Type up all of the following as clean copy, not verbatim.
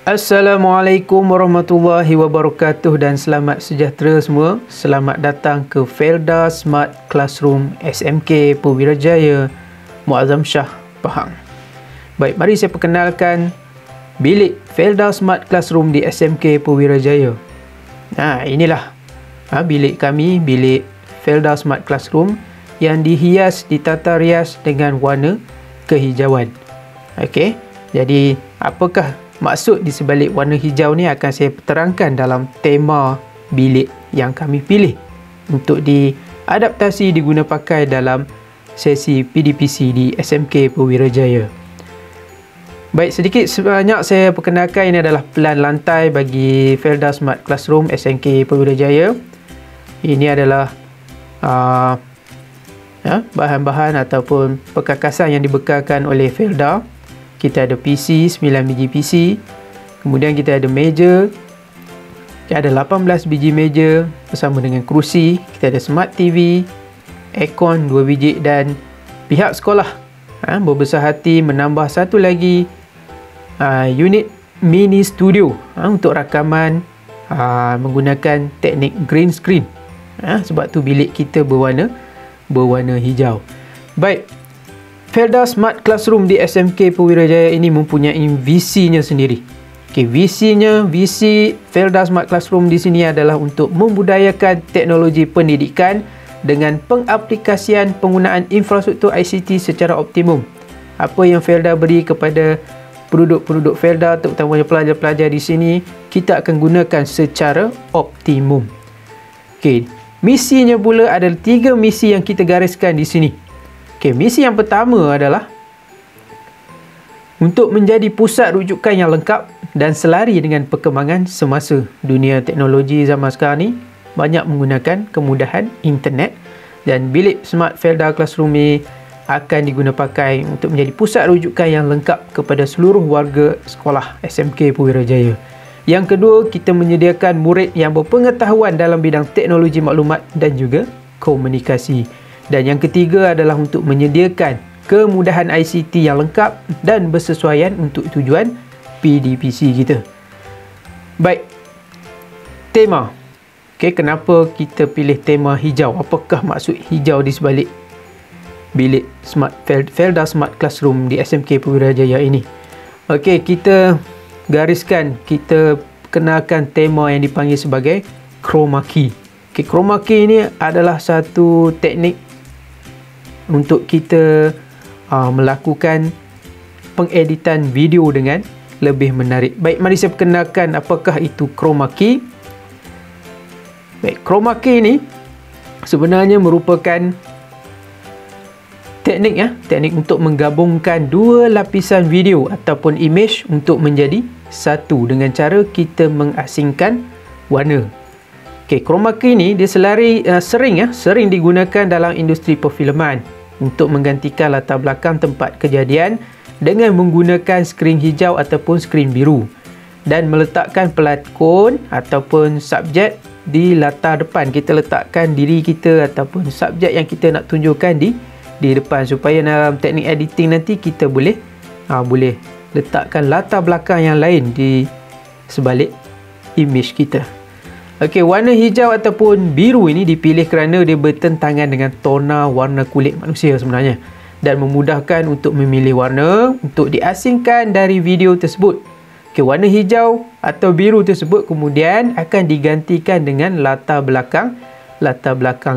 Assalamualaikum warahmatullahi wabarakatuh dan selamat sejahtera semua. Selamat datang ke Felda Smart Classroom SMK Perwira Jaya Muazzam Shah Pahang. Baik, mari saya perkenalkan bilik Felda Smart Classroom di SMK Perwira Jaya. Inilah bilik kami, bilik Felda Smart Classroom yang dihias, ditata rias dengan warna kehijauan. Okey, jadi apakah maksud di sebalik warna hijau ni akan saya terangkan dalam tema bilik yang kami pilih untuk diadaptasi diguna pakai dalam sesi PDPC di SMK Perwira Jaya. Baik, sedikit sebanyak saya perkenalkan, ini adalah pelan lantai bagi Felda Smart Classroom SMK Perwira Jaya. Ini adalah bahan-bahan ataupun perkakasan yang dibekalkan oleh Felda. Kita ada PC, 9 biji PC. Kemudian kita ada meja. Kita ada 18 biji meja bersama dengan kerusi. Kita ada smart TV, aircon 2 biji dan pihak sekolah berbesar hati menambah satu lagi unit mini studio untuk rakaman menggunakan teknik green screen. Sebab tu bilik kita berwarna hijau. Baik. Felda Smart Classroom di SMK Perwira Jaya ini mempunyai visinya sendiri. Visi Felda Smart Classroom di sini adalah untuk membudayakan teknologi pendidikan dengan pengaplikasian penggunaan infrastruktur ICT secara optimum. Apa yang Felda beri kepada penduduk Felda, terutamanya pelajar-pelajar di sini, kita akan gunakan secara optimum. Misinya pula ada 3 misi yang kita gariskan di sini. Misi yang pertama adalah untuk menjadi pusat rujukan yang lengkap dan selari dengan perkembangan semasa. Dunia teknologi zaman sekarang ni banyak menggunakan kemudahan internet, dan bilik Smart Felda Classroom ni akan diguna pakai untuk menjadi pusat rujukan yang lengkap kepada seluruh warga sekolah SMK Perwira Jaya. Yang kedua, kita menyediakan murid yang berpengetahuan dalam bidang teknologi maklumat dan juga komunikasi. Dan yang ketiga adalah untuk menyediakan kemudahan ICT yang lengkap dan bersesuaian untuk tujuan PDPC kita. Baik, tema. Kenapa kita pilih tema hijau? Apakah maksud hijau di sebalik bilik Felda Smart Classroom di SMK Perwira Jaya ini? Kita gariskan, kita kenalkan tema yang dipanggil sebagai chroma key. Chroma key ini adalah satu teknik untuk kita melakukan pengeditan video dengan lebih menarik. Baik, mari saya perkenalkan apakah itu chroma key. Baik, chroma key ini sebenarnya merupakan teknik untuk menggabungkan dua lapisan video ataupun image untuk menjadi satu dengan cara kita mengasingkan warna. Chroma key ni dia sering digunakan dalam industri perfilman untuk menggantikan latar belakang tempat kejadian dengan menggunakan skrin hijau ataupun skrin biru, dan meletakkan pelakon ataupun subjek di latar depan. Kita letakkan diri kita ataupun subjek yang kita nak tunjukkan di depan, supaya dalam teknik editing nanti kita boleh letakkan latar belakang yang lain di sebalik image kita. Warna hijau ataupun biru ini dipilih kerana dia bertentangan dengan tona warna kulit manusia sebenarnya, dan memudahkan untuk memilih warna untuk diasingkan dari video tersebut. Warna hijau atau biru tersebut kemudian akan digantikan dengan latar belakang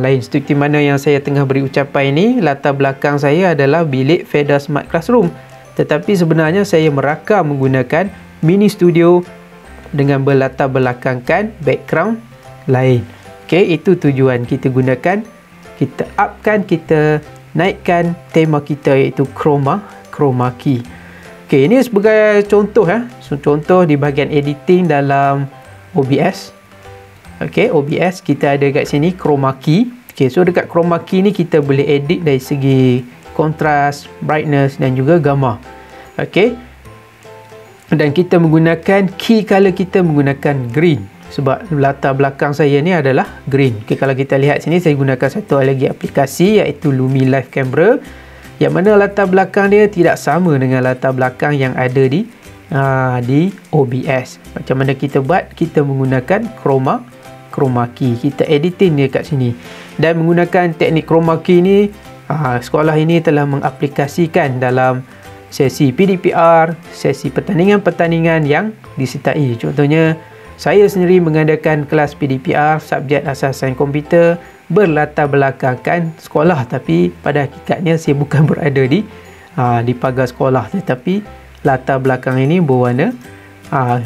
lain. Seperti mana yang saya tengah beri ucapan ini, latar belakang saya adalah bilik Felda Smart Classroom, tetapi sebenarnya saya merakam menggunakan mini studio dengan berlatar belakangkan background lain. Itu tujuan kita gunakan, kita upkan, kita naikkan tema kita, iaitu chroma key. Ini sebagai contoh contoh di bahagian editing dalam OBS. OBS kita ada kat sini chroma key. So dekat chroma key ni kita boleh edit dari segi kontras, brightness dan juga gamma. Dan kita menggunakan key color, kita menggunakan green. sebab latar belakang saya ni adalah green. Okay, kalau kita lihat sini, saya gunakan satu lagi aplikasi iaitu Lumi Live Camera, yang mana latar belakang dia tidak sama dengan latar belakang yang ada di OBS. Macam mana kita buat? Kita menggunakan chroma key. Kita editing dia kat sini, dan menggunakan teknik chroma key ni, sekolah ini telah mengaplikasikan dalam sesi PDPR, sesi pertandingan-pertandingan yang disertai. Contohnya, saya sendiri mengadakan kelas PDPR, subjek asas sains komputer, berlatar belakangkan sekolah, tapi pada hakikatnya saya bukan berada di pagar sekolah, tetapi latar belakang ini berwarna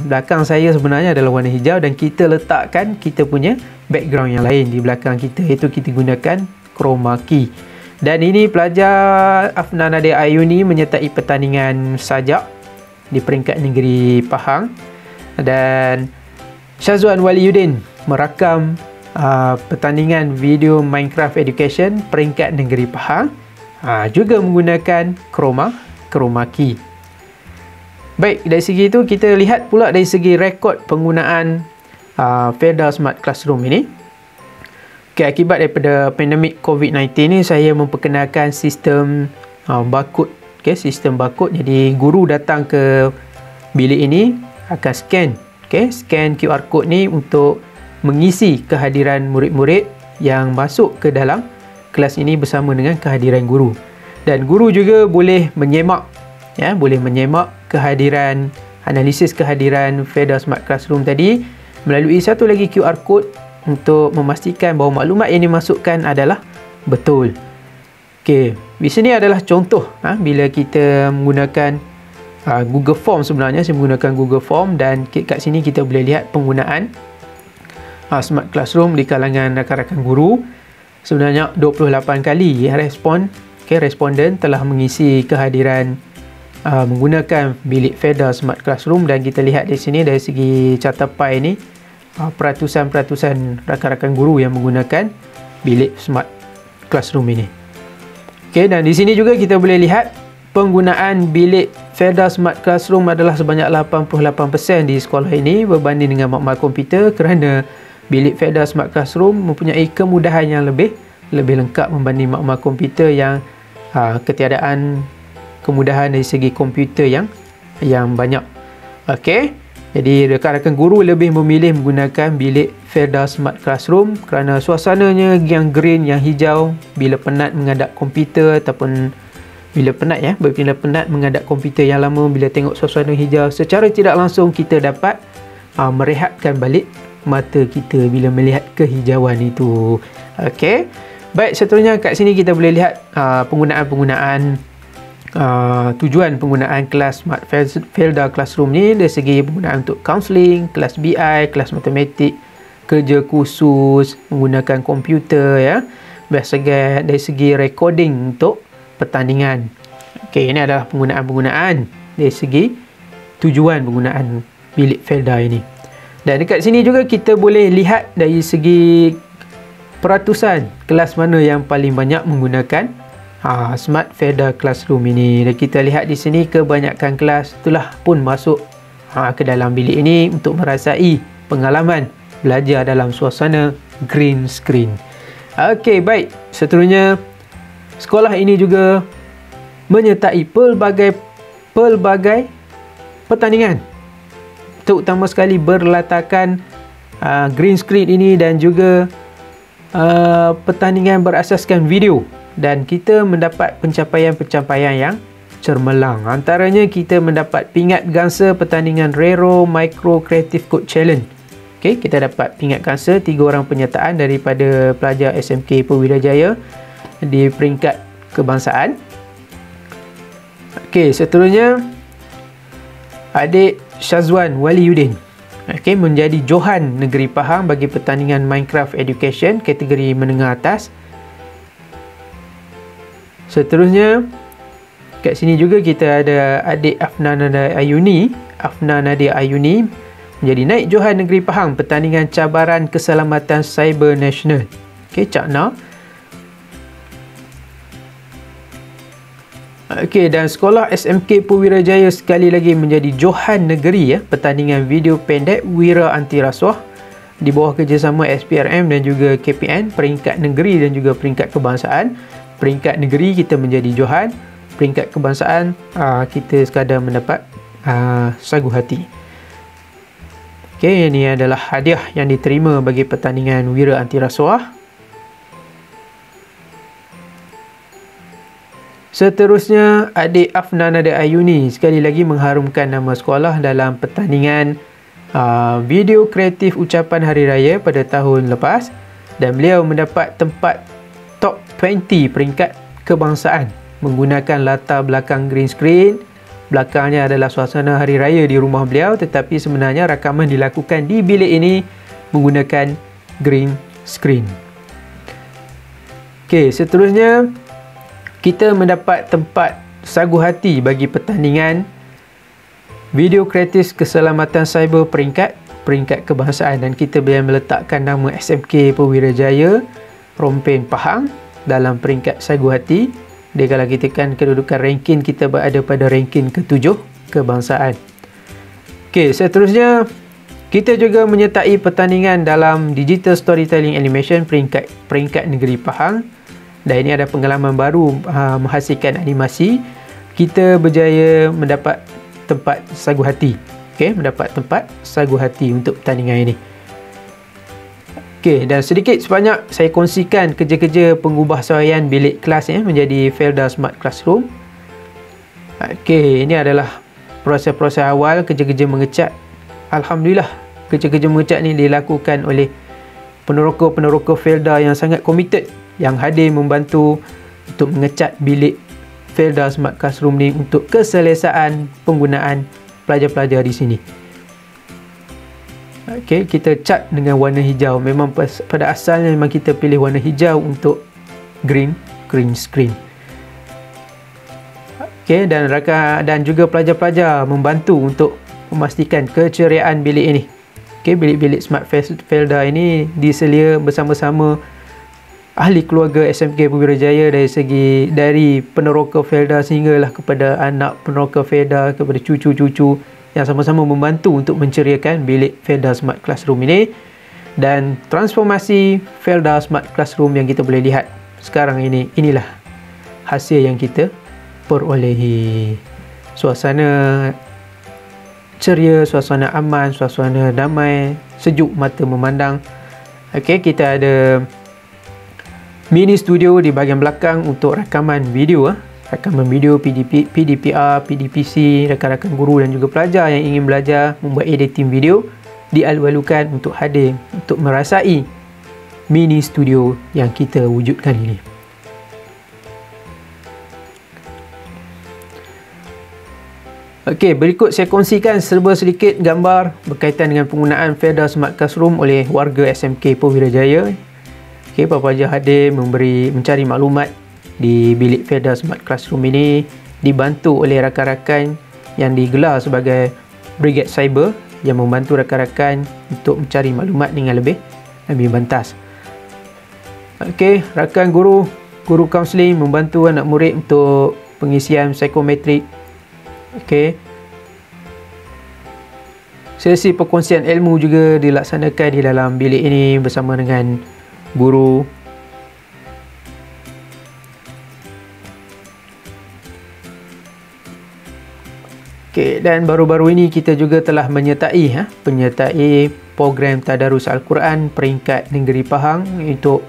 belakang saya sebenarnya adalah warna hijau, dan kita letakkan kita punya background yang lain di belakang kita, iaitu kita gunakan chroma key. Dan ini pelajar Afnan Nadia Ayuni menyertai pertandingan sajak di peringkat negeri Pahang, dan Syazwan Waliuddin merakam pertandingan video Minecraft Education peringkat negeri Pahang, juga menggunakan chroma key. Baik, dari segi itu kita lihat pula dari segi rekod penggunaan Felda Smart Classroom ini. Okay, akibat daripada pandemik COVID-19 ni, saya memperkenalkan sistem barcode. Okay, sistem barcode. Jadi guru datang ke bilik ini akan scan. Okay, scan QR code ni untuk mengisi kehadiran murid-murid yang masuk ke dalam kelas ini bersama dengan kehadiran guru. Dan guru juga boleh menyemak, boleh menyemak kehadiran, analisis kehadiran Felda Smart Classroom tadi melalui satu lagi QR code untuk memastikan bahawa maklumat yang dimasukkan adalah betul. Okey, di sini adalah contoh bila kita menggunakan Google Form. Sebenarnya saya menggunakan Google Form, dan kat sini kita boleh lihat penggunaan Smart Classroom di kalangan rakan-rakan guru. Sebenarnya 28 kali responden telah mengisi kehadiran menggunakan bilik Felda Smart Classroom, dan kita lihat di sini dari segi carta pie ini peratusan rakan-rakan guru yang menggunakan bilik Smart Classroom ini. Okey, dan di sini juga kita boleh lihat penggunaan bilik Felda Smart Classroom adalah sebanyak 88% di sekolah ini berbanding dengan makmal komputer, kerana bilik Felda Smart Classroom mempunyai kemudahan yang lebih lengkap membanding makmal komputer yang ketiadaan kemudahan dari segi komputer yang banyak. Okey, jadi rakan-rakan guru lebih memilih menggunakan bilik Felda Smart Classroom kerana suasananya yang green, yang hijau. Bila penat menghadap komputer ataupun bila penat menghadap komputer yang lama, bila tengok suasana hijau, secara tidak langsung kita dapat merehatkan balik mata kita bila melihat kehijauan itu. Okey, baik, seterusnya kat sini kita boleh lihat tujuan penggunaan kelas Smart Felda Classroom ni dari segi penggunaan untuk counselling, kelas BI, kelas matematik, kerja khusus, menggunakan komputer, dari segi recording untuk pertandingan. Okey, ini adalah penggunaan dari segi tujuan penggunaan bilik Felda ini. Dan dekat sini juga kita boleh lihat dari segi peratusan kelas mana yang paling banyak menggunakan Smart Felda Classroom ini. Dan kita lihat di sini kebanyakan kelas itulah pun masuk ke dalam bilik ini untuk merasai pengalaman belajar dalam suasana green screen. Okey, baik, seterusnya sekolah ini juga menyertai pelbagai pertandingan, terutama sekali berlatarkan green screen ini, dan juga pertandingan berasaskan video. Dan kita mendapat pencapaian-pencapaian yang cermelang. Antaranya kita mendapat pingat gangsa pertandingan Rero Micro Creative Code Challenge. Okey, kita dapat pingat gangsa 3 orang penyertaan daripada pelajar SMK Purbhijaya di peringkat kebangsaan. Okey, seterusnya adik Syazwan Waliuddin menjadi Johan Negeri Pahang bagi pertandingan Minecraft Education kategori menengah atas. Seterusnya kat sini juga kita ada adik Afnan Nadia Ayuni menjadi naik Johan Negeri Pahang pertandingan cabaran keselamatan cyber nasional. Okey, Cakna. Okey, dan sekolah SMK Purbhijaya sekali lagi menjadi Johan Negeri pertandingan video pendek Wira Anti Rasuah di bawah kerjasama SPRM dan juga KPN, peringkat negeri dan juga peringkat kebangsaan. Peringkat negeri kita menjadi Johan, peringkat kebangsaan kita sekadar mendapat sagu hati. Okey, ini adalah hadiah yang diterima bagi pertandingan Wira Antirasuah. Seterusnya, adik Afnan Nada Ayuni sekali lagi mengharumkan nama sekolah dalam pertandingan video kreatif ucapan Hari Raya pada tahun lepas, dan beliau mendapat tempat top 20 peringkat kebangsaan menggunakan latar belakang green screen. Belakangnya adalah suasana Hari Raya di rumah beliau, tetapi sebenarnya rakaman dilakukan di bilik ini menggunakan green screen. Okey, seterusnya kita mendapat tempat sagu hati bagi pertandingan video kreatif keselamatan cyber peringkat kebangsaan, dan kita boleh meletakkan nama SMK Perwira Jaya Rompen Pahang dalam peringkat sagu hati. Dia kalau kita kan kedudukan ranking, kita berada pada ranking ke-7 kebangsaan. Okey, seterusnya kita juga menyertai pertandingan dalam digital storytelling animation peringkat negeri Pahang. Dan ini ada pengalaman baru menghasilkan animasi. Kita berjaya mendapat tempat sagu hati. Okey, mendapat tempat sagu hati untuk pertandingan ini. Okey, dan sedikit sebanyak saya kongsikan kerja-kerja pengubah sawayan bilik kelas menjadi Felda Smart Classroom. Okey, ini adalah proses-proses awal kerja-kerja mengecat. Alhamdulillah, kerja-kerja mengecat ni dilakukan oleh peneroka-peneroka Felda yang sangat komited, yang hadir membantu untuk mengecat bilik Felda Smart Classroom ni untuk keselesaan penggunaan pelajar-pelajar di sini. Okey, kita cat dengan warna hijau. Memang pada asalnya memang kita pilih warna hijau untuk green screen. Okey, dan juga pelajar-pelajar membantu untuk memastikan keceriaan bilik ini. Okey, bilik-bilik Smart Felda ini diselia bersama-sama ahli keluarga SMK Perwira Jaya, dari peneroka Felda sehinggalah kepada anak peneroka Felda, kepada cucu-cucu yang sama-sama membantu untuk menceriakan bilik Felda Smart Classroom ini. Dan transformasi Felda Smart Classroom yang kita boleh lihat sekarang ini, inilah hasil yang kita perolehi. Suasana ceria, suasana aman, suasana damai, sejuk mata memandang. Okey, kita ada mini studio di bahagian belakang untuk rakaman video, rakaman video PDPR, PDPC, rakan-rakan guru dan juga pelajar yang ingin belajar membuat editing video dialu-alukan untuk hadir untuk merasai mini studio yang kita wujudkan ini. Okey, berikut saya kongsikan serba sedikit gambar berkaitan dengan penggunaan Felda Smart Classroom oleh warga SMK Perwira Jaya. Okey, para pelajar hadir mencari maklumat di bilik Felda Smart Classroom ini, dibantu oleh rakan-rakan yang digelar sebagai Brigade Cyber yang membantu rakan-rakan untuk mencari maklumat dengan lebih bantas. Okey, rakan guru kaunseling membantu anak murid untuk pengisian psikometrik. Okey, sesi perkongsian ilmu juga dilaksanakan di dalam bilik ini bersama dengan guru. Okey, dan baru-baru ini kita juga telah menyertai program Tadarus Al-Quran peringkat negeri Pahang untuk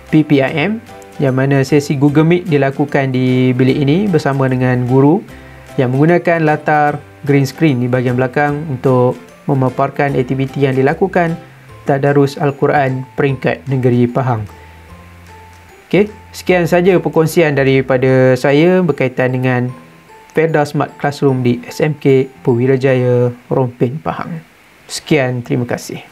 PPIM, yang mana sesi Google Meet dilakukan di bilik ini bersama dengan guru yang menggunakan latar green screen di bahagian belakang untuk memaparkan aktiviti yang dilakukan Tadarus Al-Quran peringkat negeri Pahang. Okey, sekian saja perkongsian daripada saya berkaitan dengan Felda Smart Classroom di SMK Perwira Jaya Rompen Pahang. Sekian, terima kasih.